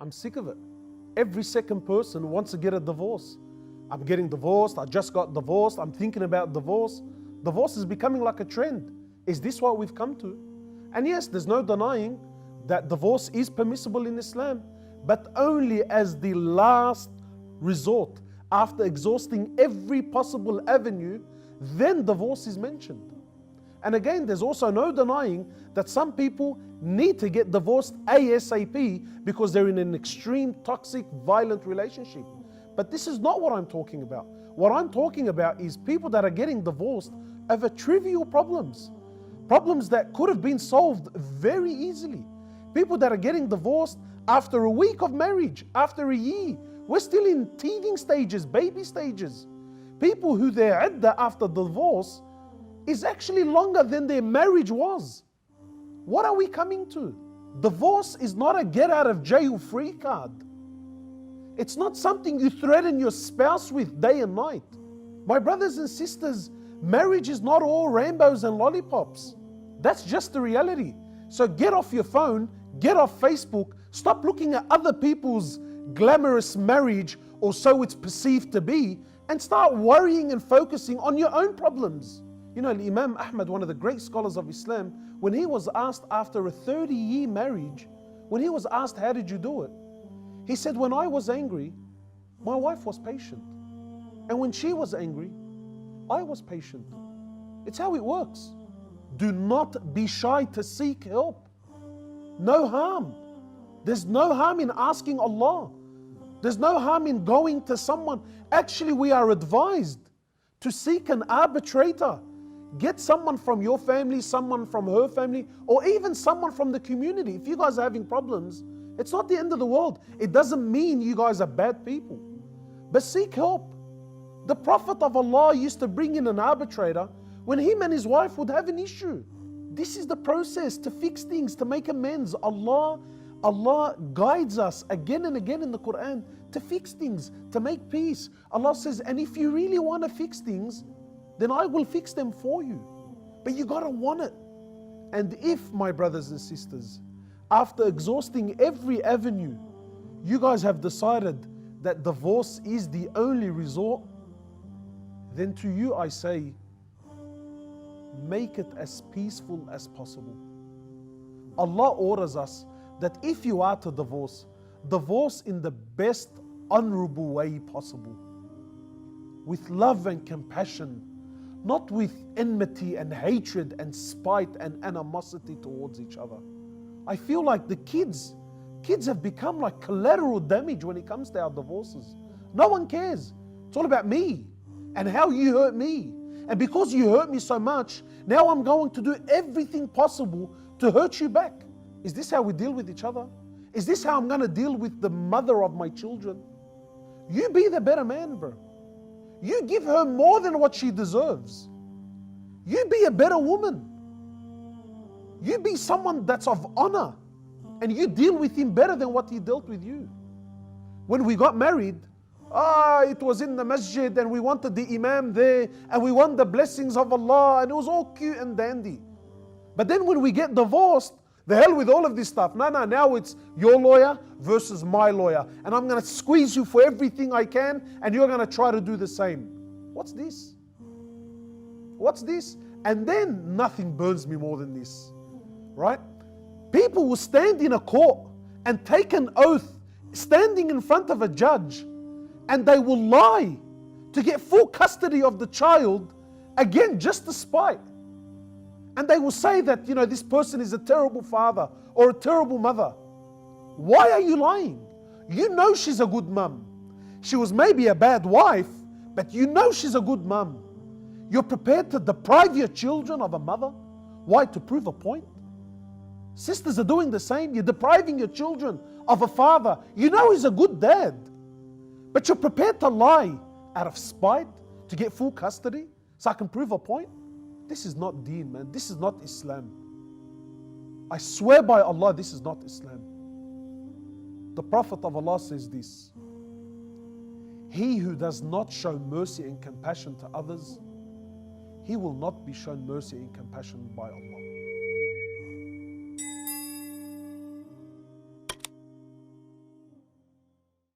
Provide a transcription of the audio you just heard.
I'm sick of it. Every second person wants to get a divorce. I'm getting divorced, I just got divorced, I'm thinking about divorce. Divorce is becoming like a trend. Is this what we've come to? And yes, there's no denying that divorce is permissible in Islam, but only as the last resort. After exhausting every possible avenue, then divorce is mentioned. And again, there's also no denying that some people need to get divorced ASAP because they're in an extreme, toxic, violent relationship. But this is not what I'm talking about. What I'm talking about is people that are getting divorced over trivial problems. Problems that could have been solved very easily. People that are getting divorced after a week of marriage, after a year. We're still in teething stages, baby stages. People who their iddah after divorce is actually longer than their marriage was. What are we coming to? Divorce is not a get out of jail free card. It's not something you threaten your spouse with day and night. My brothers and sisters, marriage is not all rainbows and lollipops. That's just the reality. So get off your phone, get off Facebook, stop looking at other people's glamorous marriage, or so it's perceived to be, and start worrying and focusing on your own problems. You know, Imam Ahmad, one of the great scholars of Islam, when he was asked after a 30-year marriage, when he was asked, how did you do it? He said, when I was angry, my wife was patient. And when she was angry, I was patient. It's how it works. Do not be shy to seek help. No harm. There's no harm in asking Allah. There's no harm in going to someone. Actually, we are advised to seek an arbitrator. Get someone from your family, someone from her family, or even someone from the community. If you guys are having problems, it's not the end of the world. It doesn't mean you guys are bad people. But seek help. The Prophet of Allah used to bring in an arbitrator when him and his wife would have an issue. This is the process to fix things, to make amends. Allah guides us again and again in the Quran to fix things, to make peace. Allah says, and if you really want to fix things, then I will fix them for you. But you gotta want it. And if, my brothers and sisters, after exhausting every avenue, you guys have decided that divorce is the only resort, then to you I say, make it as peaceful as possible. Allah orders us that if you are to divorce, divorce in the best honorable way possible, with love and compassion, not with enmity and hatred and spite and animosity towards each other. I feel like the kids have become like collateral damage when it comes to our divorces. No one cares. It's all about me and how you hurt me. And because you hurt me so much, now I'm going to do everything possible to hurt you back. Is this how we deal with each other? Is this how I'm going to deal with the mother of my children? You be the better man, bro. You give her more than what she deserves. You be a better woman. You be someone that's of honor, and you deal with him better than what he dealt with you. When we got married, it was in the masjid and we wanted the imam there and we want the blessings of Allah and it was all cute and dandy. But then when we get divorced, the hell with all of this stuff. No, now it's your lawyer versus my lawyer. And I'm going to squeeze you for everything I can and you're going to try to do the same. What's this? What's this? And then nothing burns me more than this. Right? People will stand in a court and take an oath standing in front of a judge, and they will lie to get full custody of the child, again, just to spite. And they will say that, this person is a terrible father or a terrible mother. Why are you lying? You know she's a good mum. She was maybe a bad wife, but you know she's a good mum. You're prepared to deprive your children of a mother? Why? To prove a point? Sisters are doing the same. You're depriving your children of a father. You know he's a good dad, but you're prepared to lie out of spite to get full custody so I can prove a point? This is not deen, man. This is not Islam. I swear by Allah, this is not Islam. The Prophet of Allah says this: he who does not show mercy and compassion to others, he will not be shown mercy and compassion by Allah.